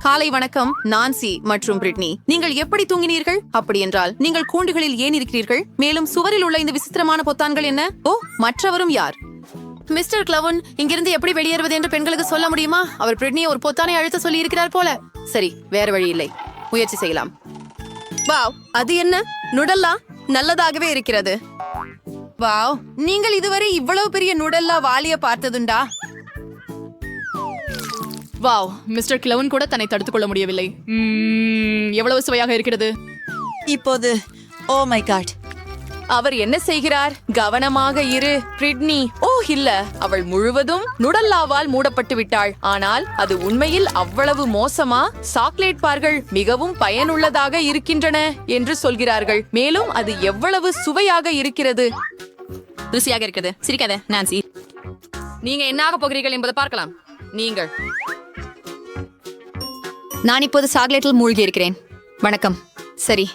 காலை வணக்கம் நான்சி மற்றும் பிரிட்னி. நீங்கள் எப்படி தூங்கினீர்கள்? அப்படி என்றால் நீங்கள் கூண்டுகளில் ஏன் இருக்கிறீர்கள்? மேலும் சுவரில் உள்ள இந்த விசித்திரமான பொத்தான்கள் என்ன? ஓ, மற்றவரும் யார்? மிஸ்டர் கிளவுன், இங்கிருந்து எப்படி வெளியேறுவது என்று பெண்களுக்கு சொல்ல முடியுமா? அவர் பிரிட்னியை ஒரு பொத்தானை அழுத்த சொல்லி இருக்கிறார் போல. சரி, வேற வழி இல்லை, முயற்சி செய்யலாம். வாவ், அது என்ன? நுடல்லா நல்லதாகவே இருக்கிறது. வாவ், நீங்கள் இதுவரை இவ்வளவு பெரிய நுடல்லா வாலிய பார்த்ததுண்டா? வாவ், மிஸ்டர் கிளவுன் கூட தன்னை தடுத்துக் கொள்ள முடியவில்லை. எவ்வளவு சுவையாக இருக்கிறது. இப்போது ஓ மை காட், அவர் என்ன செய்கிறார்? கவனமாக இரு பிரிட்னி. ஓ இல்ல, அவள் முழுவதும் நுடல்லாவால் மூடப்பட்டு விட்டாள். ஆனால் அது உண்மையில் அவ்வளவு மோசமா? சாக்லேட் பார்கள் மிகவும் பயனுள்ளதாக இருக்கின்றன என்று சொல்கிறார்கள். மேலும் அது எவ்வளவு சுவையாக இருக்கிறது. ருசியாக இருக்கிறது. சிரிக்காத நான்சி. நீங்க என்னாக போகிறீர்கள் என்பதை பார்க்கலாம். நீங்கள். நான் இப்போது சாக்லேட்டில் மூழ்கி இருக்கிறேன். வணக்கம். சரி,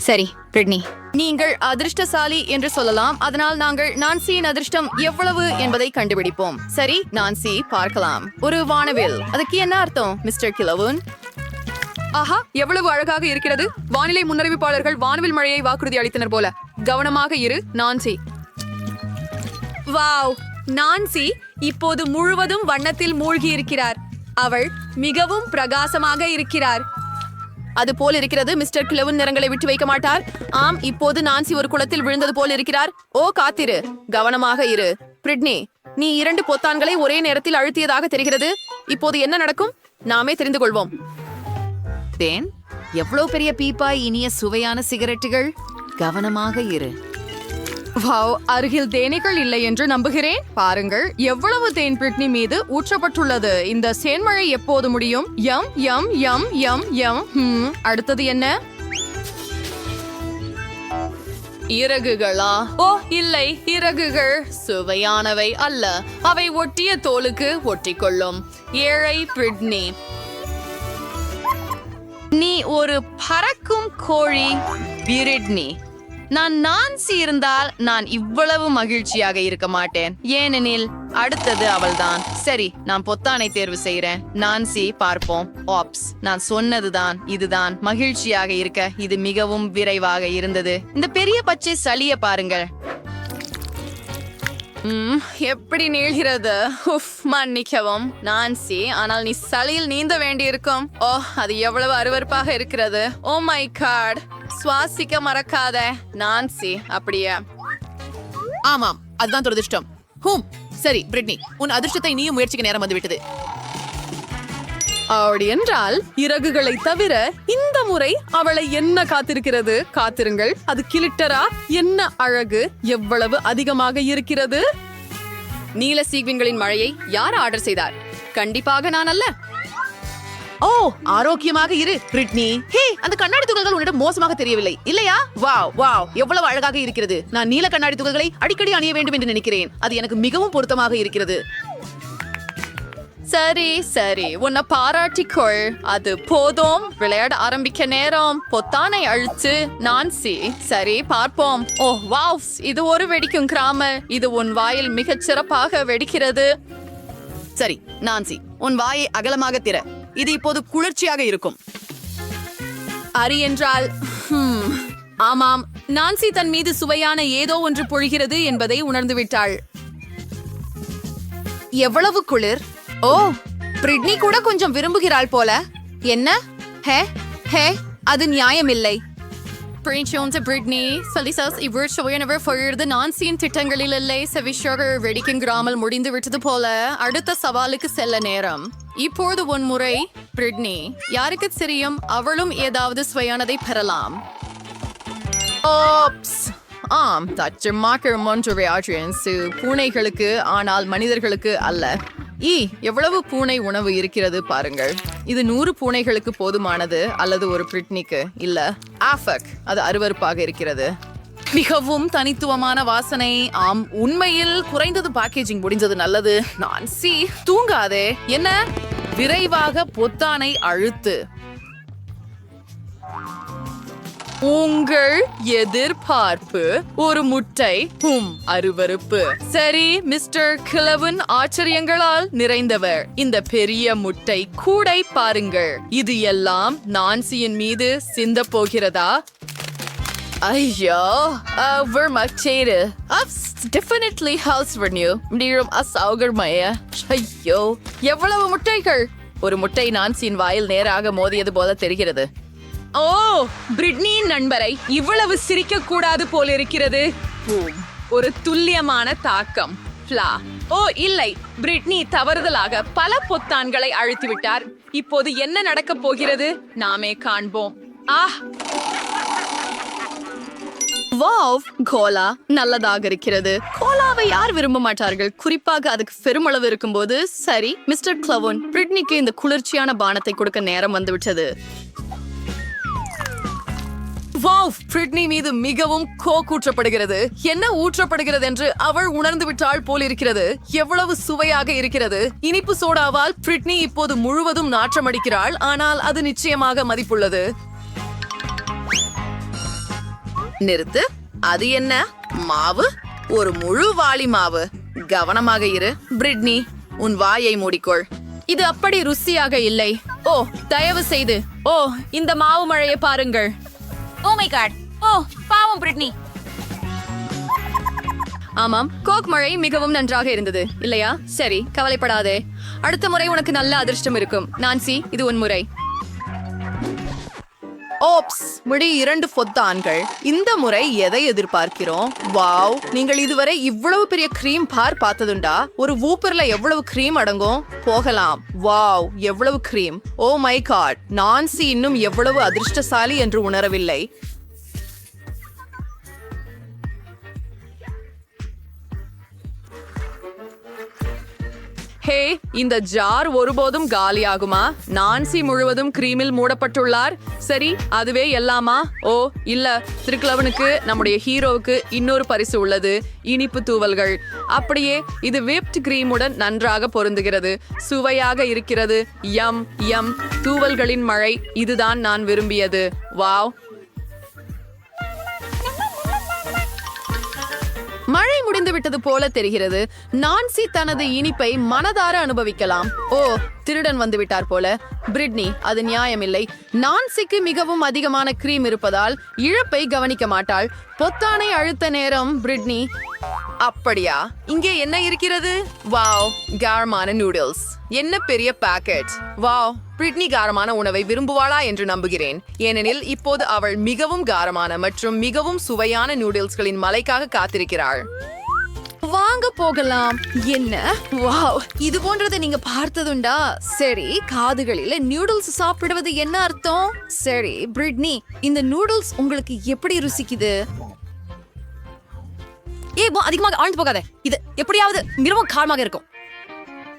சரி பிரிட்னி, நீங்கள் அதிர்ஷ்டசாலி என்று சொல்லலாம். அதனால் நாங்கள் நான்சியின் அதிர்ஷ்டம் எவ்வளவு என்பதை கண்டுபிடிப்போம். சரி நான்சி, பார்க்கலாம். ஒரு வானவில், அதுக்கு என்ன அர்த்தம் மிஸ்டர் கிளவுன்? ஆஹா, எவ்வளவு அழகாக இருக்கிறது. வானிலை முன்னறிவிப்பாளர்கள் வானவில் மழையை வாக்குறுதி அளித்தனர் போல. கவனமாக இரு நான்சி. வாவ், நான்சி இப்போது முழுவதும் வண்ணத்தில் மூழ்கி இருக்கிறார். அவள் மிகவும் பிரகாசமாக இருக்கிறார். அது போல் இருக்கிறது. மிஸ்டர் கிளவுன் நிறங்களை விட்டு வைக்க மாட்டார். ஆம், இப்போது நான்சி ஒரு குளத்தில் விழுந்தது போல் இருக்கிறார். ஓ காத்திரு, கவனமாக இரு பிரிட்னி. நீ 2 பொத்தான்களை ஒரே நேரத்தில் அழுத்தியதாக தெரிகிறது. இப்போது என்ன நடக்கும்? நாமே தெரிந்து கொள்வோம். தேன், எவ்வளவு பெரிய பீப்பாய், இனிய சுவையான சிகரெட்டுகள். கவனமாக இரு. வாவ், அருகில் தேனீக்கள் இல்லை என்று நம்புகிறேன். பாருங்கள் எவ்வளவு தேன் பிரிட்னி மீது ஊற்றப்பட்டுள்ளது. இந்த சேன்மழை எப்போது முடியும்? யம் யம் யம் யம் யம். அடுத்தது என்ன? இறகுகளா? ஓ இல்லை, இறகுகள் சுவையானவை அல்ல. அவை ஒட்டிய தோலுக்கு ஒட்டிக்கொள்ளும். ஏழை பிரிட்னி, நீ ஒரு பறக்கும் கோழி. பிரிட்னி, நான் நான்சி இருந்தால் நான் இவ்வளவு மகிழ்ச்சியாக இருக்க மாட்டேன். ஏனெனில் அடுத்தது அவள்தான். சரி, நான் பொத்தானை தேர்வு செய்கிறேன். நான்சி, பார்ப்போம். ஆப்ஸ், நான் சொன்னதுதான் இதுதான். மகிழ்ச்சியாக இருக்க இது மிகவும் விரைவாக இருந்தது. இந்த பெரிய பச்சை சளிய பாருங்கள். எப்படி நீள்கிறது. மன்னிக்கவும் நான்சி, ஆனால் நீ சளியில் நீந்த வேண்டி இருக்கும். ஓ, அது எவ்வளவு அருவருப்பாக இருக்கிறது. ஓ மை காட், சுவாசிக்க மறக்காத நான்சி. அப்படியே. ஆமாம், அதுதான் துரதிர்ஷ்டம். சரி பிரிட்னி, உன் அதிர்ஷ்டத்தை நீயும் முயற்சிக்க நேரம் வந்துவிட்டது. அப்படி என்றால் இறகுகளை தவிர இந்த முறை அவளை என்ன காத்திருக்கிறது? காத்திருங்கள், அது கிளிட்டரா? என்ன அழகு, எவ்வளவு அதிகமாக இருக்கிறது. நீல சீக்வின்களின் மழையை யார் ஆர்டர் செய்தார்? கண்டிப்பாக நான் அல்ல. ஓ, ஆரோக்கியமாக இரு பிரிட்னி. ஹே, அந்த கண்ணாடி துகள்கள் உன்னிடம் மோசமாக தெரியவில்லை இல்லையா? வாவ் வாவ், எவ்வளவு அழகாக இருக்கிறது. நான் நீல கண்ணாடி துகள்களை அடிக்கடி அணிய வேண்டும் என்று நினைக்கிறேன். அது எனக்கு மிகவும் பொருத்தமாக இருக்கிறது. சரி சரி, உன்னை பாராட்டிக்கொள். அது போதும், விளையாட ஆரம்பிக்க நேரம். பொத்தானை அழுத்து நான்சி. சரி, பார்ப்போம். ஓ வாவ், இது ஒரு வெடிக்கும் கிராமர். இது உன் வாயில் மிகச் சிறப்பாக வெடிக்கிறது. சரி நான்சி, உன் வாயை அகலமாக திற. இது இப்போது குளிர்ச்சியாக இருக்கும். அரி என்றால் ஆமாம், நான்சி தன் மீது சுவையான ஏதோ ஒன்று பொழிகிறது என்பதை உணர்ந்து விட்டாள். எவ்வளவு குளிர். ஓ, பிரிட்னி கூட கொஞ்சம் விரும்புகிறாள் போல. என்ன? ஹே ஹே, அது நியாயமில்லை. பிரிட்னி சலிசாஸ் இவர் சுவையானவர் பொழுது நான்சியின் திட்டங்களில் இல்லை. செவிஷாக வெடிக்குங்கிறாமல் முடிந்து விட்டது போல. அடுத்த சவாலுக்கு செல்ல நேரம். இப்போது உன் முறை பிரிட்னி. யாருக்கு தெரியும், அவளும் ஏதாவது சுவையானதை பெறலாம். ஓப்ஸ், ஆம், தச்சமாக்கர் மொன்ட்ரியாட்ரியன்ஸ் பூனைகளுக்கு, ஆனால் மனிதர்களுக்கு அல்ல. எவ்வளவு பூனை உணவு இருக்கிறது பாருங்கள். இது 100 பூனைகளுக்கு போதுமானது, அல்லது ஒரு பிரிட்னிக்கு இல்ல. ஆஃபக், அது அருவருப்பாக இருக்கிறது. மிகவும் தனித்துவமான வாசனை. ஆம், உண்மையில் குறைந்தது பேக்கேஜிங் முடிஞ்சது நல்லது. நான்சி, தூங்காதே. என்ன? விரைவாக பொத்தானை அழுத்து. உங்கள் எதிர்பார்ப்பு ஒரு முட்டை அருவருப்பு. சரி, மிஸ்டர் கிளவன் ஆச்சரியங்களால் நிறைந்தவர். இந்த பெரிய முட்டை கூடை பாருங்கள். இது எல்லாம் நான்சியின் மீது சிந்த போகிறதா? ஐயோ, vermachteren. Definitely house renew. நீரும் அசௌகரியமய. ஐயோ, எவ்வளவு முட்டைகள்! ஒரு முட்டை நான்சியின் வாயில் நேராக மோதியது போல தெரிகிறது. ஓ, பிரிட்னியின் நண்பரை இவ்வளவு சிரிக்க கூடாது போல இருக்கிறது. ஒரு துல்லியமான தாக்கம். ஓ இல்லை, பிரிட்னி தவறுதலாக பல பொத்தான்களை அழுத்திவிட்டார். இப்போது என்ன நடக்கப் போகிறது நாமே காண்போம். வாவ், கோலா நல்லதாக இருக்கிறது. கோலாவை யார் விரும்ப மாட்டார்கள், குறிப்பாக அதுக்கு பெருமளவு இருக்கும்போது. சரி, மிஸ்டர் கிளவன், பிரிட்னிக்கு இந்த குளிர்ச்சியான பானத்தை கொடுக்க நேரம் வந்துவிட்டது. வாவ், பிரிட்னி மீது மிகவும் ஊற்றப்படுகிறது. என்ன ஊற்றப்படுகிறது என்று அவள் உணர்ந்து விட்டாள் போல் இருக்கிறது. எவ்வளவு சுவையாக இருக்கிறது. இனிப்பு சோடாவால் பிரிட்னி இப்போது முழுவதும் நாற்றமடிக்கிறாள். ஆனால் அது நிச்சயமாக மதிப்புள்ளது. நிறுத்து. அது என்ன மாவு? ஒரு முழு வாளி மாவு. கவனமாக இரு பிரிட்னி, உன் வாயை மூடிக்கொள். இது அப்படி ருசியாக இல்லை. ஓ, தயவு செய்து. ஓ, இந்த மாவு மழையை பாருங்கள். ஓ மை காட். ஓ, பாவம் பிரிட்னி. ஆமாம், கோக் மழை மிகவும் நன்றாக இருந்தது இல்லையா? சரி, கவலைப்படாதே. அடுத்த முறை உனக்கு நல்ல அதிர்ஷ்டம் இருக்கும். நான்சி, இது உன் முறை. ஓப்ஸ், முடி 2 பொத்தான்கள். இந்த முறை எதை எதிர்பார்க்கிறோம்? வாவ், நீங்கள் இதுவரை இவ்வளவு பெரிய கிரீம் பார் பார்த்ததுண்டா? ஒரு வூப்பர்ல எவ்வளவு கிரீம் அடங்கும்? போகலாம். வாவ், எவ்வளவு cream! Oh my god, Nancy இன்னும் எவ்வளவு அதிர்ஷ்டசாலி என்று உணரவில்லை. ஹே, இந்த ஜார் ஒருபோதும் காலியாகுமா? நான்சி முழுவதும் கிரீமில் மூடப்பட்டுள்ளார். சரி, அதுவே எல்லாமா? ஓ இல்ல, திருக்கிழவனுக்கு, நம்முடைய ஹீரோவுக்கு இன்னொரு பரிசு உள்ளது. இனிப்பு தூவல்கள். அப்படியே இது விப்ட் கிரீமுடன் நன்றாக பொருந்துகிறது. சுவையாக இருக்கிறது. யம் யம். தூவல்களின் மழை. இதுதான் நான் விரும்பியது. வாவ், மழை முடிந்து விட்டது போல தெரிகிறது. நான்சி தனது இனிப்பை மனதார அனுபவிக்கலாம். ஓ, திருடன் வந்து விட்டார் போல. பிரிட்னி, அது நியாயமில்லை. நான்சிக்கு மிகவும் அதிகமான கிரீம் இருப்பதால் இழப்பை கவனிக்க மாட்டாள். பொத்தானை அழுத்த நேரம் பிரிட்னி. அப்படியா? இங்கே என்ன இருக்கிறது? வாவ், காரமான நூடுல்ஸ். என்ன பெரிய பாக்கெட்! வாவ், பிரிட்னி காரமான உணவை விரும்புவாளா என்று நம்புகிறேன். ஏனெனில் இப்போது அவள் மிகவும் காரமான மற்றும் மிகவும் சுவையான நூடுல்ஸ்களின் மலைக்காக காத்திருக்கிறாள். வாங்க போகலாம். என்ன? வாவ், இது போன்றதை நீங்க பார்த்ததுண்டா? சரி, காதுகளில் நூடுல்ஸ் சாப்பிடுவது என்ன அர்த்தம்? சரி பிரிட்னி, இந்த நூடுல்ஸ் உங்களுக்கு எப்படி ருசிக்குது? அதிகமாக ஆழ்ந்து போகாத. இது எப்படியாவது மிகவும் காரமாக இருக்கும்.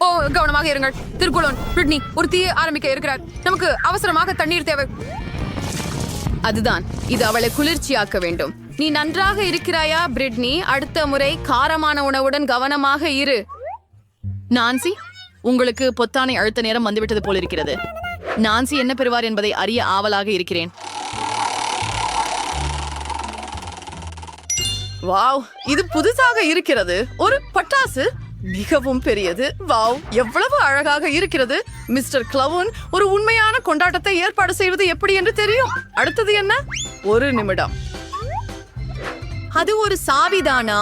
ஓ, கவனமாக இருங்கள் திருக்குளோன். பிரிட்னி ஒரு தீயை ஆரம்பிக்க இருக்கிறார். நமக்கு அவசரமாக தண்ணீர் தேவை. அதுதான், இது அவளை குளிர்ச்சியாக்க வேண்டும். நீ நன்றாக இருக்கிறாயா பிரிட்னி? அடுத்த முறை காரமான உணவுடன் கவனமாக இரு. நான்சி, உங்களுக்கு பொத்தானை அழுத்த நேரம் வந்துவிட்டது போல் இருக்கிறது. நான்சி என்ன பெறுவார் என்பதை அறிய ஆவலாக இருக்கிறேன். வாவ், இது புதுசாக இருக்கிறது. ஒரு பட்டாசு. மிகவும் பெரியது. வாவ், எவ்வளவு அழகாக இருக்கிறது. மிஸ்டர் கிளவன் ஒரு உண்மையான கொண்டாட்டத்தை ஏற்பாடு செய்வது எப்படி என்று தெரியும். அடுத்தது என்ன? ஒரு நிமிடம். அது ஒரு சாவிதானா?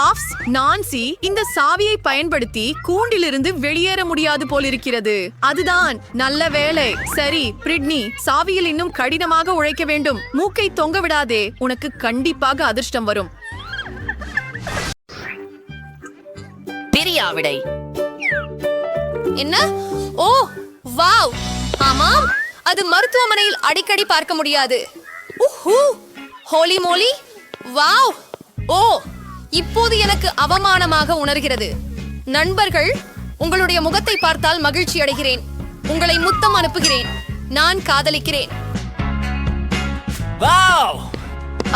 ஆஃப்ஸ், நான்சி இந்த சாவியை பயன்படுத்தி கூண்டிலிருந்து வெளியேற முடியாது போலிருக்கிறது. அதுதான் நல்ல வேலை. சரி பிரிட்னி, சாவியில் இன்னும் கடினமாக உழைக்க வேண்டும். மூக்கை தொங்க விடாதே. உனக்கு கண்டிப்பாக அதிர்ஷ்டம் வரும். விடை என்ன? ஓ வாவ், ஆமாம், அது மருத்துவமனையில் அடிக்கடி பார்க்க முடியாது. Holi Molly, wow. ஓ, இப்போது எனக்கு அவமானமாக உணர்கிறது. நண்பர்கள், உங்களுடைய முகத்தை பார்த்தால் மகிழ்ச்சி அடைகிறேன். உங்களை முத்தம் அனுப்புகிறேன். நான் காதலிக்கிறேன்.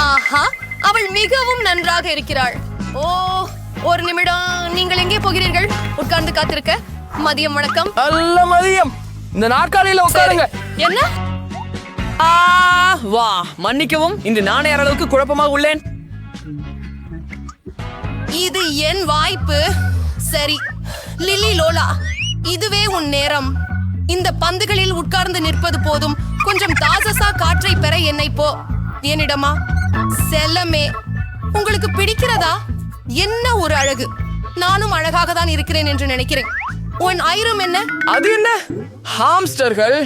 ஆஹா, அவள் மிகவும் நன்றாக இருக்கிறாள். ஓ, ஒரு நிமிடம். நீங்கள் எங்கே போகிறீர்கள்? உட்கார்ந்து காத்திருக்க. மதியம் வணக்கம். நல்ல மதியம். இந்த நாற்காலியில உட்காருங்க. என்ன? வா மன்னிக்கவும், இன்று நானே அளவுக்கு குழப்பமாக உள்ளேன். இது என் வாய்ப்பு. சரி லிலி லோலா, இதுவே உன் நேரம். இந்த பந்துகளில் உட்கார்ந்து நிற்பது போதும். கொஞ்சம் தாசசா காற்றை பெற என்னை போ. என்னிடமா செல்லமே, உங்களுக்கு பிடிக்கிறதா? என்ன ஒரு அழகு. நானும் அழகாக தான் இருக்கிறேன் என்று நினைக்கிறேன். உன் ஐரம் என்ன? அது என்ன? ஹாம்ஸ்டர்கள்.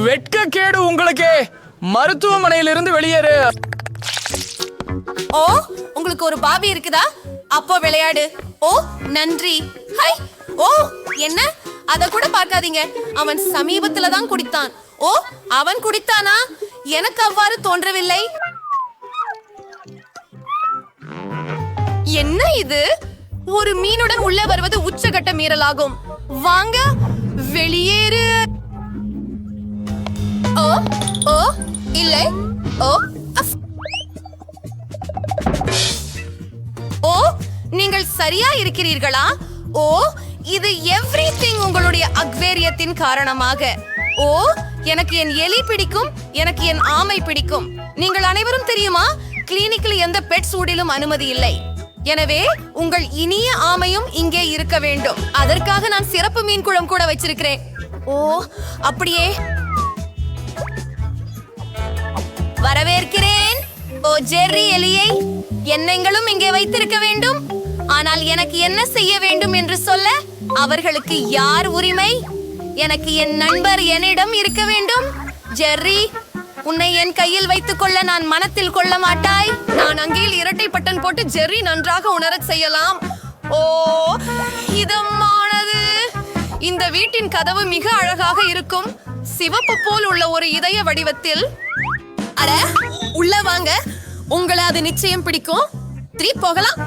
வெட்கக்கேடு உங்களுக்கு. மருத்துவமனையிலிருந்து வெளியேறு. ஓ, உங்களுக்கு ஒரு பாபி இருக்குதா? அப்போ விளையாடு. ஓ நன்றி. ஹை, ஓ என்ன? அத கூட பார்க்காதீங்க. அவன் சமீபத்துல தான் குடித்தான். ஓ, அவன் குடித்தானா? எனக்கு அவ்வாறு தோன்றவில்லை. என்ன இது? ஒரு மீனுடன் உள்ள வருவது உச்சகட்ட மீறலாகும். வாங்க வெளியேறு. ஓ ஓ இல்லை. ஓ அஃப். ஓ, நீங்கள் சரியா இருக்கிறீர்களா? ஓ, இது எவ்ரிதிங் உங்களுடைய அக்வேரியத்தின் காரணமாக. ஓ, எனக்கு என் எலி பிடிக்கும், எனக்கு என் ஆமை பிடிக்கும். நீங்கள் அனைவரும் தெரியுமா, கிளினிக்கில் எந்த பெட்ஸ் ஊடிலும் அனுமதி இல்லை. எனவே உங்கள் இனிய ஆமையும் இங்கே இருக்க வேண்டும். அதற்காக நான் சிறப்பு மீன் குளம் கூட வச்சிருக்கிறேன். ஓ அப்படியே வரவேற்கிறேன். ஓ ஜெர்ரி எலியை என்னங்களும் இங்கே வைத்திருக்க வேண்டும். ஆனால் எனக்கு என்ன செய்ய வேண்டும் என்று சொல்ல அவர்களுக்கு யார் உரிமை? எனக்கு என் நண்பர் என்னிடம் இருக்க வேண்டும். ஜெர்ரி, உன்னை என் கையில் வைத்துக் கொள்ள நான் மனத்தில் கொள்ள மாட்டாய். நான் அங்கேயில் இரட்டை பட்டன் போட்டு ஜெர்ரி நன்றாக உணரச் செய்யலாம். ஓ இதமானது. இந்த வீட்டின் கதவு மிக அழகாக இருக்கும். சிவப்பு போல் உள்ள ஒரு இதய வடிவத்தில். அட உள்ள வாங்க, உங்களை அது நிச்சயம் பிடிக்கும். போகலாம்.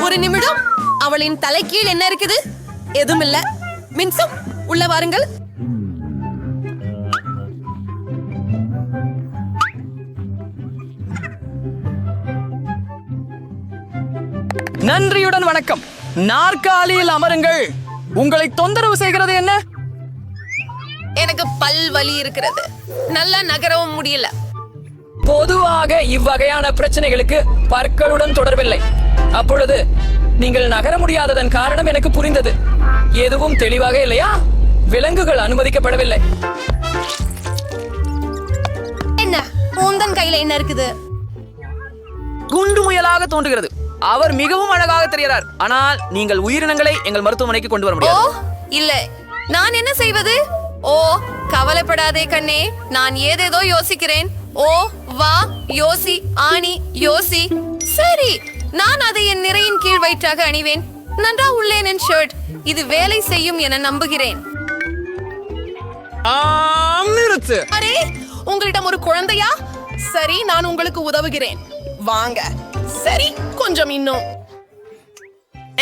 ஒரு நிமிடம். அவளின் தலைக்கீழ் என்ன இருக்குது? எதுவும் இல்ல. மின்சம், உள்ள வாருங்கள். நன்றியுடன் வணக்கம். நாற்காலியில் அமருங்கள். உங்களை தொந்தரவு செய்கிறது என்ன? எனக்கு பல் வலி இருக்கிறது. நல்லா நகரவும் முடியல. பொதுவாக இவ்வகையான பிரச்சனைகளுக்கு பற்களுடன் தொடர்பில்லை. அப்பொழுது நீங்கள் நகர முடியாததன் காரணம் எனக்கு புரிந்தது. எதுவும் தெளிவாக இல்லையா? விலங்குகள் அனுமதிக்கப்படவில்லை. என்ன உந்தன் கையில என்ன இருக்குது? குண்டு முயலாக தோன்றுகிறது. அவர் மிகவும் அழகாக தெரிகிறார். ஆனால் நீங்கள் உயிரினங்களை எங்கள் மருத்துவமனைக்கு கொண்டு வர ஓ முடியாது. இல்ல, நான் என்ன செய்வது? ஓ கவலைப்படாதே கண்ணே, நான் ஏதேதோ யோசிக்கிறேன். ஓ வா யோசி ஆணி யோசி. சரி, நான் அதை என் நிறையின் கீழ் வயிற்றாக அணிவேன். நன்றா உள்ளேன் என் ஷர்ட். இது வேலை செய்யும் என நம்புகிறேன். நிறுத்து. அரே, உங்களிடம் ஒரு குழந்தையா? சரி, நான் உங்களுக்கு உதவுகிறேன். வாங்க. சரி, கொஞ்சம் இன்னும்.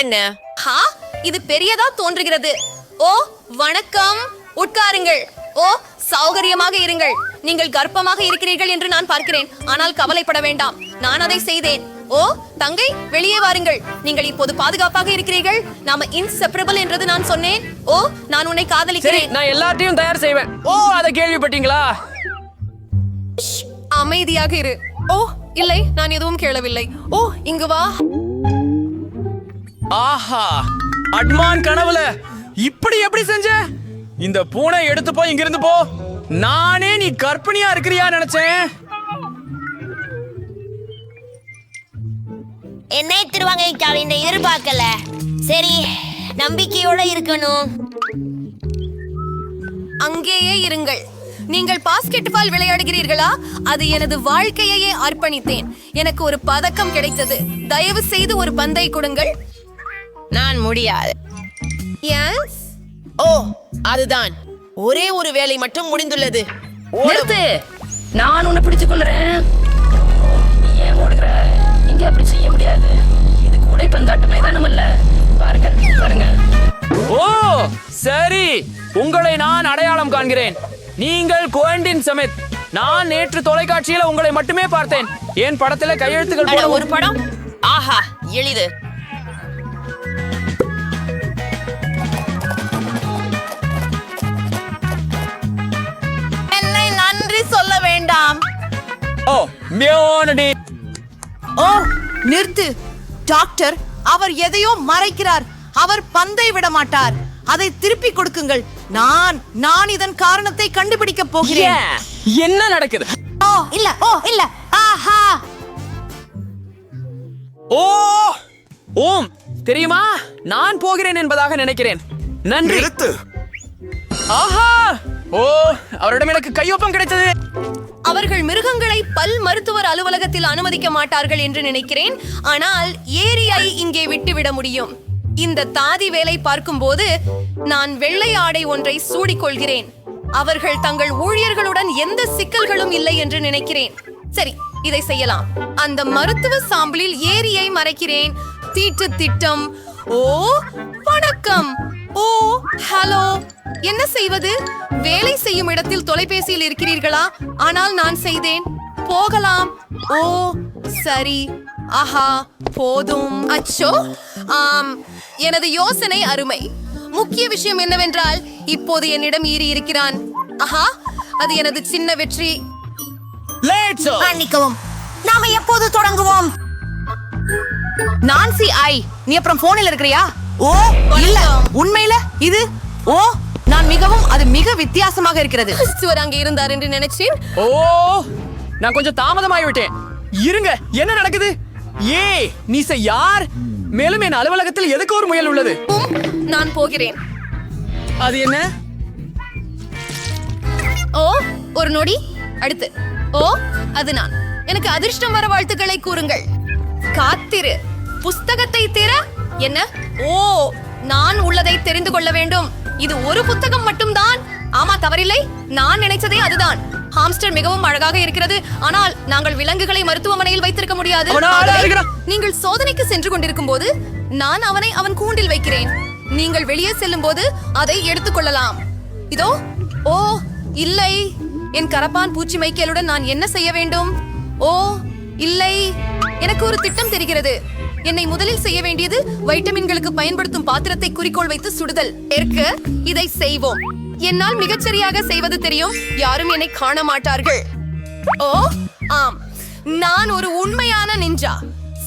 என்ன? ஹா, இது பெரியதா தோன்றுகிறது. ஓ வணக்கம், உட்காருங்கள். ஓ சௌகரியமாக இருங்கள். நீங்கள் கர்ப்பமாக இருக்கிறீர்கள் என்று நான் பார்க்கிறேன். ஆனால் கவலைப்பட வேண்டாம், நான் அதை செய்தேன். ஓ தங்கை, வெளியே வாருங்கள். நீங்கள் இப்போது பாதுகாப்பாக இருக்கிறீர்கள். நாம இன்செப்பரபிள் என்றது நான் சொன்னேன். ஓ நான் உன்னை சரி, காதலிக்கிறேன். நான் எல்லாத்தையும் தயார் செய்வேன். ஓ அதை கேள்விப்பட்டீங்களா? அமைதியாக இரு. ஓ இல்லை, நான் எதுவும் கேளவில்லை. ஓ இங்கு வா. ஆஹா, அட்மான் கனவுல இப்படி எப்படி செஞ்ச? இந்த பூனை எடுத்து போய் இங்கிருந்து போ. நானே நீ கர்ப்பிணியா இருக்கிறியா நினைச்சேன். என்னை திருவாங்க இந்த எதிர்பார்க்கல. சரி, நம்பிக்கையோட இருக்கணும். அங்கேயே இருங்கள். நீங்கள் பாஸ்கெட் பால் விளையாடுகிறீர்களா? அது எனது வாழ்க்கையையே அர்ப்பணித்தேன். எனக்கு ஒரு பதக்கம் கிடைத்தது. தயவு செய்து ஒரு பந்தை கொடுங்கள். நான் முடியாது. எஸ். ஓ அதுதான், ஒரே ஒரு வேலை மட்டும் முடிந்துள்ளது. நிறுத்து, நான் உன்னை பிடிச்சு கொள்றேன். நீ ஏன் ஓடுகிற? இங்க அப்படி செய்ய முடியாது. இது கூடைப்பந்தாட்ட மைதானம் அல்ல. பாருங்க பாருங்க. ஓ சரி, உங்களை நான் அடையாளம் காண்கிறேன். நீங்கள் குவெண்டின் சமித். நான் நேற்று தொலைக்காட்சியில உங்களை மட்டுமே பார்த்தேன். என் படத்துல கையெழுத்துக்கள் போட ஒரு படம். ஆஹா, எளிது. என்ன சொல்ல வேண்டாம். ஓ மியோனடி. ஓ நிறுத்து டாக்டர், அவர் எதையோ மறைக்கிறார். அவர் பந்தை விட மாட்டார். அதை திருப்பி கொடுக்குங்கள். நான் இதன் காரணத்தை கண்டுபிடிக்க போகிறேன். என்ன நடக்குது? ஓ இல்ல ஆஹா. ஓ ஓம் தெரியுமா, நான் போகிறேன் என்பதாக நினைக்கிறேன். நன்றி. ஆஹா, ஓ அவரிடம் எனக்கு கையொப்பம் கிடைத்தது. அவர்கள் மிருகங்களை பல் மருத்துவர் அலுவலகத்தில் அனுமதிக்க மாட்டார்கள் என்று நினைக்கிறேன். ஆனால் ஏரியை இங்கே விட்டுவிட முடியும். இந்த தாதி வேலை பார்க்கும்போது நான் வெள்ளை ஆடை ஒன்றை சூடிக்கொள்கிறேன். அவர்கள் தங்கள் ஊழியர்களுடன் எந்த சிக்கல்களும் இல்லை என்று நினைக்கிறேன். சரி, இதை செய்யலாம். அந்த மருத்துவ சாம்பிளில் ஏரியை மறைக்கிறேன். தீட்டு திட்டம். ஓ வணக்கம். ஓ ஹலோ. என்ன செய்வது? வேலை செய்யும் இடத்தில் தொலைபேசியில் இருக்கிறீர்களா? ஆனால் நான் செய்தேன். போகலாம். ஓ சரி. ஆஹா போதும். அச்சோ ஆம், எனது யோசனை அருமை. முக்கிய விஷயம் என்னவென்றால் இப்போது என்னிடம் ஈரி இருக்கிறான். ஆஹா, அது எனது சின்ன வெற்றி. மன்னிக்கவும், நாம எப்போது தொடங்குவோம்? நான்சி ஐ, நீ அப்புறம் போனில் இருக்கிறியா? ஓ இல்ல, உண்மையில இது ஓ அது மிக வித்தியாசமாக இருக்கிறது. சுவர் அங்கே இருந்தார் என்று நினைச்சேன். ஓ நான் கொஞ்சம் தாமதமாகி விட்டேன். இருங்க, என்ன நடக்குது? நீ யார்? மேலும் என் அலுவலகத்தில் எதுக்கு ஒரு முயல் உள்ளது? நான் போகிறேன். அது என்ன? ஓ ஒரு நொடி. அடுத்து. ஓ அது நான். எனக்கு அதிர்ஷ்டம் வர வாழ்த்துக்களை கூறுங்கள். காத்திரு. புஸ்தகத்தை திற. என்ன? ஓ நான் உள்ளதை தெரிந்து கொள்ள வேண்டும். இது ஒரு புத்தகம் மட்டும்தான். ஆமா, தவறில்லை. நான் நினைச்சதே அதுதான். ஹாம்ஸ்டர் மிகவும் அழகாக இருக்கிறது. ஆனால் நாங்கள் விலங்குகளை மருத்துவமனையில் வைத்திருக்க முடியாது. நீங்கள் சோதனைக்கு சென்று கொண்டிருக்கும் போது நான் அவனை அவன் கூண்டில் வைக்கிறேன். நீங்கள் வெளியே செல்லும் போது அதை எடுத்துக்கொள்ளலாம். இதோ. ஓ இல்லை, என் கரப்பான் பூச்சி மைக்கேலுடன் நான் என்ன செய்ய வேண்டும்? ஓ இல்லை, எனக்கு ஒரு திட்டம் தெரிகிறது. என்னை முதலில் செய்ய வேண்டியது வைட்டமின்களுக்கு பயன்படுத்தும் பாத்திரத்தை குறிக்கோள் வைத்து சுடுதல். இதை செய்வோம். என்னால் மிகச்சரியாக செய்வது தெரியும். யாரும் என்னை காண மாட்டார்கள். ஓ ஆம், நான் ஒரு உண்மையான நிஞ்சா.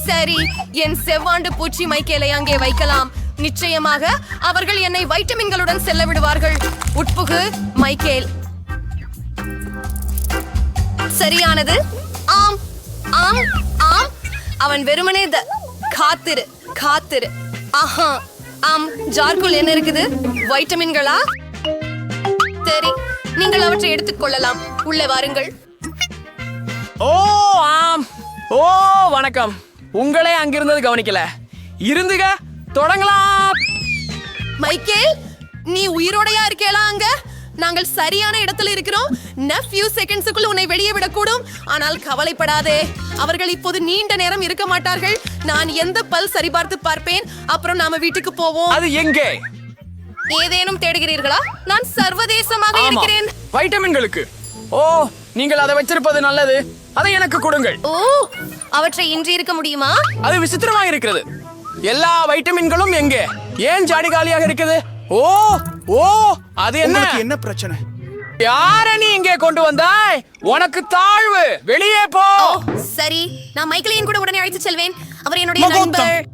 சரி, என் செவ்வாண்டு பூச்சி மைக்கேலை அங்கே வைக்கலாம். நிச்சயமாக அவர்கள் என்னை வைட்டமின்களுடன் செல்ல விடுவார்கள். உட்புகு மைக்கேல். சரியானது. ஆம் ஆம் ஆம். அவன் வெறுமனே காத்திரு காத்திரு. ஆஹா ஆம், ஜார்க்குள் என்ன இருக்குது? வைட்டமின்களா? சரி, நீங்கள் அவற்றை எடுத்துக்கொள்ளலாம். உள்ளே வாருங்கள். ஓ ஆம். ஓ வணக்கம். உங்களே அங்கிருந்தது கவனிக்கல. இருந்துக, தொடங்கலாம். மைக்கேல், நீ உயிரோடையா இருக்கேளா? அங்க நாங்கள் சரியான இடத்துல இருக்கிறோம். few செகண்ட்ஸுக்குள் உன்னை வெளியே விடக்கூடும். ஆனால் கவலைப்படாதே, அவர்கள் இப்போது நீண்ட நேரம் இருக்க மாட்டார்கள். நான் எந்த பல் சரிபார்த்து பார்ப்பேன். அப்புறம் நாம வீட்டுக்கு போவோம். அது எங்கே? ஏதேனும் தேடுகிறீர்களா? நான் சர்வதேசமாக இருக்கிறேன். வைட்டமின்களுக்கு. ஓ நீங்கள் அதை வச்சிருப்பது நல்லது. அதை எனக்கு கொடுங்கள். ஓ அவற்றை இன்றி இருக்க முடியுமா? அது விசித்திரமாக இருக்கிறது. எல்லா வைட்டமின்களும் எங்கே? ஏன் ஜாடி காலியாக இருக்குது? ஓ ஓ அது என்ன பிரச்சனை? யார நீ இங்கே கொண்டு வந்தாய்? உனக்கு தாழ்வு. வெளியே போ. சரி, நான் மைக்கேலையும் கூட உடனே அழைத்து செல்வேன். அவர் என்னுடைய நண்பர்.